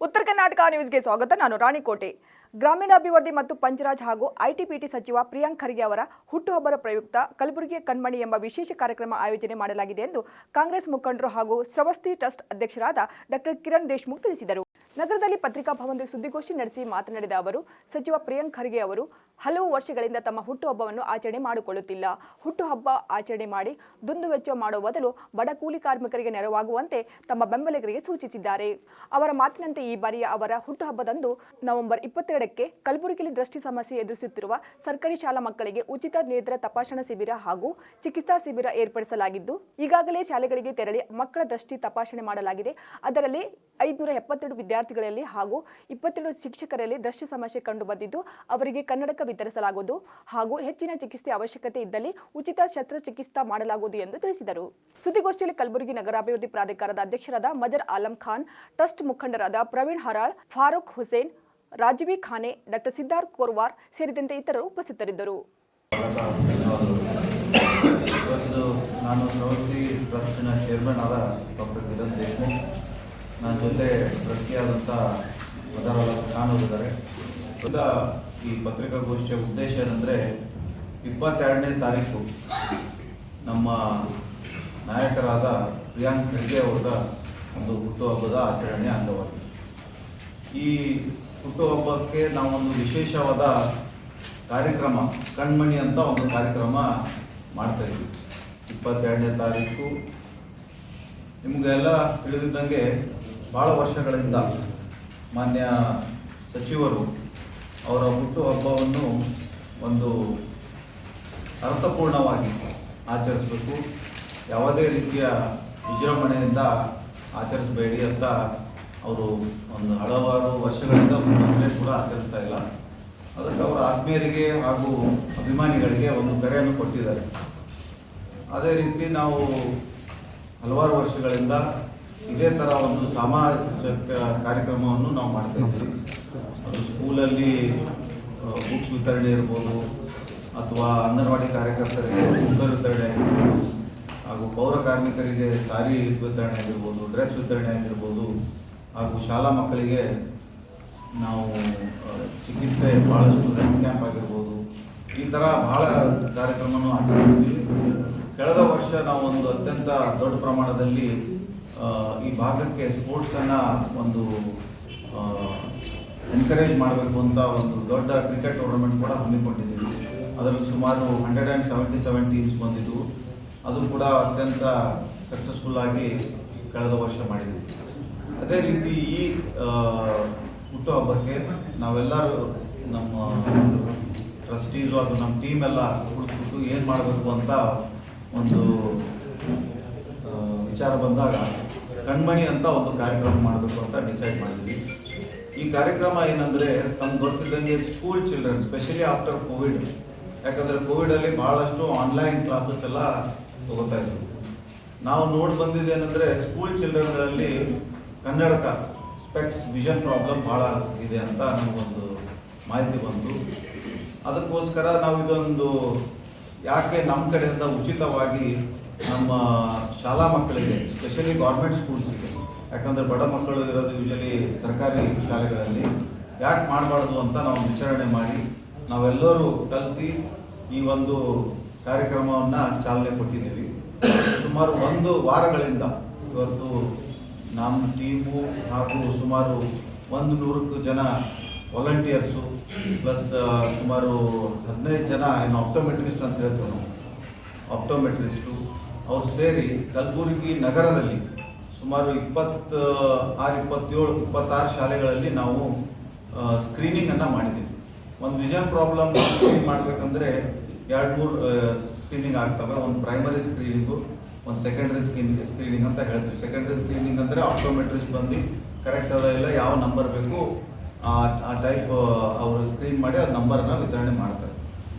ಉತ್ತರ ಕರ್ನಾಟಕ ನ್ಯೂಸ್ಗೆ ಸ್ವಾಗತ. ನಾನು ರಾಣಿಕೋಟೆ. ಗ್ರಾಮೀಣಾಭಿವೃದ್ಧಿ ಮತ್ತು ಪಂಚರಾಜ್ ಹಾಗೂ ಐಟಿಬಿಟಿ ಸಚಿವ ಪ್ರಿಯಾಂಕ್ ಖರ್ಗೆ ಅವರ ಹುಟ್ಟುಹಬ್ಬದ ಪ್ರಯುಕ್ತ ಕಲಬುರಗಿಯ ಕಣ್ಮಣಿ ಎಂಬ ವಿಶೇಷ ಕಾರ್ಯಕ್ರಮ ಆಯೋಜನೆ ಮಾಡಲಾಗಿದೆ ಎಂದು ಕಾಂಗ್ರೆಸ್ ಮುಖಂಡರು ಹಾಗೂ ಶ್ರವಸ್ತಿ ಟ್ರಸ್ಟ್ ಅಧ್ಯಕ್ಷರಾದ ಡಾಕ್ಟರ್ ಕಿರಣ್ ದೇಶ್ಮುಖ್ ತಿಳಿಸಿದರು. ನಗರದಲ್ಲಿ ಪತ್ರಿಕಾ ಭವನದಲ್ಲಿ ಸುದ್ದಿಗೋಷ್ಠಿ ನಡೆಸಿ ಮಾತನಾಡಿದ ಅವರು, ಸಚಿವ ಪ್ರಿಯಾಂಕ್ ಖರ್ಗೆ ಅವರು ಹಲವು ವರ್ಷಗಳಿಂದ ತಮ್ಮ ಹುಟ್ಟುಹಬ್ಬವನ್ನು ಆಚರಣೆ ಮಾಡಿಕೊಳ್ಳುತ್ತಿಲ್ಲ. ಹುಟ್ಟುಹಬ್ಬ ಆಚರಣೆ ಮಾಡಿ ದುಂದುವೆಚ್ಚ ಮಾಡುವ ಬದಲು ಬಡ ಕೂಲಿ ಕಾರ್ಮಿಕರಿಗೆ ನೆರವಾಗುವಂತೆ ತಮ್ಮ ಬೆಂಬಲಿಗರಿಗೆ ಸೂಚಿಸಿದ್ದಾರೆ. ಅವರ ಮಾತಿನಂತೆ ಈ ಬಾರಿಯ ಅವರ ಹುಟ್ಟುಹಬ್ಬದಂದು ನವೆಂಬರ್ 22ಕ್ಕೆ ಕಲಬುರಗಿಯಲ್ಲಿ ದೃಷ್ಟಿ ಸಮಸ್ಯೆ ಎದುರಿಸುತ್ತಿರುವ ಸರ್ಕಾರಿ ಶಾಲಾ ಮಕ್ಕಳಿಗೆ ಉಚಿತ ನೇತ್ರ ತಪಾಸಣಾ ಶಿಬಿರ ಹಾಗೂ ಚಿಕಿತ್ಸಾ ಶಿಬಿರ ಏರ್ಪಡಿಸಲಾಗಿದ್ದು, ಈಗಾಗಲೇ ಶಾಲೆಗಳಿಗೆ ತೆರಳಿ ಮಕ್ಕಳ ದೃಷ್ಟಿ ತಪಾಸಣೆ ಮಾಡಲಾಗಿದೆ. ಅದರಲ್ಲಿ 572 ವಿದ್ಯಾರ್ಥಿಗಳಲ್ಲಿ ಹಾಗೂ 22 ಶಿಕ್ಷಕರಲ್ಲಿ ದೃಷ್ಟಿ ಸಮಸ್ಯೆ ಕಂಡು ಬಂದಿದ್ದು, ಅವರಿಗೆ ಕನ್ನಡಕ ವಿತರಿಸಲಾಗುವುದು ಹಾಗೂ ಹೆಚ್ಚಿನ ಚಿಕಿತ್ಸೆ ಅವಶ್ಯಕತೆ ಇದ್ದಲ್ಲಿ ಉಚಿತ ಶಸ್ತ್ರಚಿಕಿತ್ಸಾ ಮಾಡಲಾಗುವುದು ಎಂದು ತಿಳಿಸಿದರು. ಸುದ್ದಿಗೋಷ್ಠಿಯಲ್ಲಿ ಕಲಬುರಗಿ ನಗರಾಭಿವೃದ್ಧಿ ಪ್ರಾಧಿಕಾರದ ಅಧ್ಯಕ್ಷರಾದ ಮಜರ್ ಆಲಂ ಖಾನ್, ಟ್ರಸ್ಟ್ ಮುಖಂಡರಾದ ಪ್ರವೀಣ್ ಹರಾಳ್, ಫಾರೂಕ್ ಹುಸೇನ್, ರಾಜೀವಿ ಖಾನೆ, ಡಾಕ್ಟರ್ ಸಿದ್ಧಾರ್ಥ್ ಕೋರ್ವಾರ್ ಸೇರಿದಂತೆ ಇತರರು ಉಪಸ್ಥಿತರಿದ್ದರು. ನಾನು ಶ್ರವಸ್ತಿ ಟ್ರಸ್ಟಿನ ಚೇರ್ಮನ್ ಆದ ಡಾಕ್ಟರ್ ಕಿರಣ್ ದೇಶ್ಮುಖ್, ನನ್ನ ಜೊತೆ ಟ್ರಸ್ಟಿಯಾದಂಥ ಮದರ್ ಆಲಂ ಖಾನ್ ಅವರಿದ್ದಾರೆ. ಈ ಪತ್ರಿಕಾಗೋಷ್ಠಿಯ ಉದ್ದೇಶ ಏನಂದರೆ, 22ನೇ ತಾರೀಕು ನಮ್ಮ ನಾಯಕರಾದ ಪ್ರಿಯಾಂಕ್ ಖರ್ಗೆ ಅವರ ಒಂದು ಹುಟ್ಟುಹಬ್ಬದ ಆಚರಣೆಯ ಅಂಗವಾಗಿದೆ. ಈ ಹುಟ್ಟುಹಬ್ಬಕ್ಕೆ ನಾವೊಂದು ವಿಶೇಷವಾದ ಕಾರ್ಯಕ್ರಮ, ಕಣ್ಮಣಿ ಅಂತ ಒಂದು ಕಾರ್ಯಕ್ರಮ ಮಾಡ್ತಾಯಿದ್ವಿ. 22ನೇ ತಾರೀಕು ನಿಮಗೆಲ್ಲ ತಿಳಿದಿದ್ದಂಗೆ ಭಾಳ ವರ್ಷಗಳಿಂದ ಮಾನ್ಯ ಸಚಿವರು ಅವರ ಹುಟ್ಟುಹಬ್ಬವನ್ನು ಒಂದು ಅರ್ಥಪೂರ್ಣವಾಗಿ ಆಚರಿಸಬೇಕು, ಯಾವುದೇ ರೀತಿಯ ವಿಜೃಂಭಣೆಯಿಂದ ಆಚರಿಸಬೇಡಿ ಅಂತ ಅವರು ಒಂದು ಹಲವಾರು ವರ್ಷಗಳಿಂದ ಮುಂದೆ ಕೂಡ ಆಚರಿಸ್ತಾ ಇಲ್ಲ. ಅದಕ್ಕೆ ಅವರ ಆತ್ಮೀಯರಿಗೆ ಹಾಗೂ ಅಭಿಮಾನಿಗಳಿಗೆ ಒಂದು ಕರೆಯನ್ನು ಕೊಟ್ಟಿದ್ದಾರೆ. ಅದೇ ರೀತಿ ನಾವು ಹಲವಾರು ವರ್ಷಗಳಿಂದ ಇದೇ ಥರ ಒಂದು ಸಾಮಾಜಿಕ ಕಾರ್ಯಕ್ರಮವನ್ನು ನಾವು ಮಾಡ್ತಾ ಇದ್ದೀವಿ. ಅದು ಸ್ಕೂಲಲ್ಲಿ ಬುಕ್ಸ್ ವಿತರಣೆ ಇರ್ಬೋದು, ಅಥವಾ ಅಂಗನವಾಡಿ ಕಾರ್ಯಕರ್ತರಿಗೆ ಊಟ ವಿತರಣೆ ಆಗಿರ್ಬೋದು, ಹಾಗೂ ಪೌರ ಕಾರ್ಮಿಕರಿಗೆ ಸಾರಿ ವಿತರಣೆ ಆಗಿರ್ಬೋದು, ಡ್ರೆಸ್ ವಿತರಣೆ ಆಗಿರ್ಬೋದು, ಹಾಗೂ ಶಾಲಾ ಮಕ್ಕಳಿಗೆ ನಾವು ಚಿಕಿತ್ಸೆ ಭಾಳಷ್ಟು ಹೆಲ್ತ್ ಕ್ಯಾಂಪ್ ಆಗಿರ್ಬೋದು, ಈ ಥರ ಭಾಳ ಕಾರ್ಯಕ್ರಮವನ್ನು ಆಚರಿಸ್ತೀವಿ. ಕಳೆದ ವರ್ಷ ನಾವು ಒಂದು ಅತ್ಯಂತ ದೊಡ್ಡ ಪ್ರಮಾಣದಲ್ಲಿ ಈ ಭಾಗಕ್ಕೆ ಸ್ಪೋರ್ಟ್ಸನ್ನು ಒಂದು ಎನ್ಕರೇಜ್ ಮಾಡಬೇಕು ಅಂತ ಒಂದು ದೊಡ್ಡ ಕ್ರಿಕೆಟ್ ಟೂರ್ನಮೆಂಟ್ ಕೂಡ ಹಮ್ಮಿಕೊಂಡಿದ್ದೀವಿ. ಅದರಲ್ಲಿ ಸುಮಾರು 177 ಟೀಮ್ಸ್ ಬಂದಿದ್ದವು. ಅದು ಕೂಡ ಅತ್ಯಂತ ಸಕ್ಸಸ್ಫುಲ್ ಆಗಿ ಕಳೆದ ವರ್ಷ ಮಾಡಿದ್ದೀವಿ. ಅದೇ ರೀತಿ ಈ ಹುಟ್ಟುಹಬ್ಬಕ್ಕೆ ನಾವೆಲ್ಲರೂ ನಮ್ಮ ಟ್ರಸ್ಟೀಸು ಅದು ನಮ್ಮ ಟೀಮ್ ಎಲ್ಲ ಹುಡುಕ್ಬಿಟ್ಟು ಏನು ಮಾಡಬೇಕು ಅಂತ ಒಂದು ವಿಚಾರ ಬಂದಾಗ ಕಣ್ಮಣಿ ಅಂತ ಒಂದು ಕಾರ್ಯಕ್ರಮ ಮಾಡಬೇಕು ಅಂತ ಡಿಸೈಡ್ ಮಾಡಿದ್ವಿ. ಈ ಕಾರ್ಯಕ್ರಮ ಏನಂದರೆ, ತಮ್ಗೆ ಗೊತ್ತಿದ್ದಂಗೆ school children, specially after covid, ಯಾಕಂದರೆ ಕೋವಿಡಲ್ಲಿ ಭಾಳಷ್ಟು ಆನ್ಲೈನ್ ಕ್ಲಾಸಸ್ ಎಲ್ಲ ತಗೋತಾ ಇದ್ರು. ನಾವು ನೋಡಿ ಬಂದಿದ್ದೇನೆಂದರೆ, ಸ್ಕೂಲ್ ಚಿಲ್ಡ್ರನ್ಗಳಲ್ಲಿ ಕನ್ನಡಕ ಸ್ಪೆಕ್ಸ್ ವಿಷನ್ ಪ್ರಾಬ್ಲಮ್ ಭಾಳ ಇದೆ ಅಂತ ನಮಗೊಂದು ಮಾಹಿತಿ ಬಂತು. ಅದಕ್ಕೋಸ್ಕರ ನಾವು ಇದೊಂದು ಯಾಕೆ ನಮ್ಮ ಕಡೆಯಿಂದ ಉಚಿತವಾಗಿ ನಮ್ಮ ಶಾಲಾ ಮಕ್ಕಳಿಗೆ, ಸ್ಪೆಷಲಿ ಗೌರ್ಮೆಂಟ್ ಸ್ಕೂಲ್ಸಿಗೆ, ಯಾಕಂದರೆ ಬಡ ಮಕ್ಕಳು ಇರೋದು ಯೂಶಲಿ ಸರ್ಕಾರಿ ಶಾಲೆಗಳಲ್ಲಿ, ಯಾಕೆ ಮಾಡಬಾರ್ದು ಅಂತ ನಾವು ವಿಚಾರಣೆ ಮಾಡಿ ನಾವೆಲ್ಲರೂ ಕಲ್ತು ಈ ಒಂದು ಕಾರ್ಯಕ್ರಮವನ್ನು ಚಾಲನೆ ಕೊಟ್ಟಿದ್ದೀವಿ. ಸುಮಾರು 1 ವಾರಗಳಿಂದ ಇವತ್ತು ನಮ್ಮ ಟೀಮು ಹಾಗೂ ಸುಮಾರು 100ಕ್ಕೂ ಜನ ವಾಲಂಟಿಯರ್ಸು ಪ್ಲಸ್ ಸುಮಾರು 15 ಜನ ಏನು ಆಪ್ಟೋಮೆಟ್ರಿಸ್ಟ್ ಅಂತ ಹೇಳ್ತೀವಿ ನಾವು, ಆಪ್ಟೋಮೆಟ್ರಿಸ್ಟು ಅವ್ರು ಸೇರಿ ಕಲಬುರಗಿ ನಗರದಲ್ಲಿ ಸುಮಾರು 26 ಶಾಲೆಗಳಲ್ಲಿ ನಾವು ಸ್ಕ್ರೀನಿಂಗನ್ನು ಮಾಡಿದ್ದೀವಿ. ಒಂದು ವಿಷನ್ ಪ್ರಾಬ್ಲಮ್ ಸ್ಕ್ರೀನ್ ಮಾಡಬೇಕಂದ್ರೆ 2-3 ಸ್ಕ್ರೀನಿಂಗ್ ಆಗ್ತವೆ. ಒಂದು ಪ್ರೈಮರಿ ಸ್ಕ್ರೀನಿಂಗು, ಒಂದು ಸೆಕೆಂಡ್ರಿ ಸ್ಕ್ರೀನಿಂಗ್ ಅಂತ ಹೇಳ್ತೀವಿ. ಸೆಕೆಂಡ್ರಿ ಸ್ಕ್ರೀನಿಂಗ್ ಅಂದರೆ ಆಪ್ಟೋಮೆಟ್ರಿಸ್ಟ್ ಬಂದು ಕರೆಕ್ಟ್ ಅದೆಲ್ಲ ಯಾವ ನಂಬರ್ ಬೇಕು ಆ ಟೈಪ್ ಅವರು ಸ್ಕ್ರೀನ್ ಮಾಡಿ ಆ ನಂಬರನ್ನು ವಿತರಣೆ ಮಾಡ್ತಾರೆ.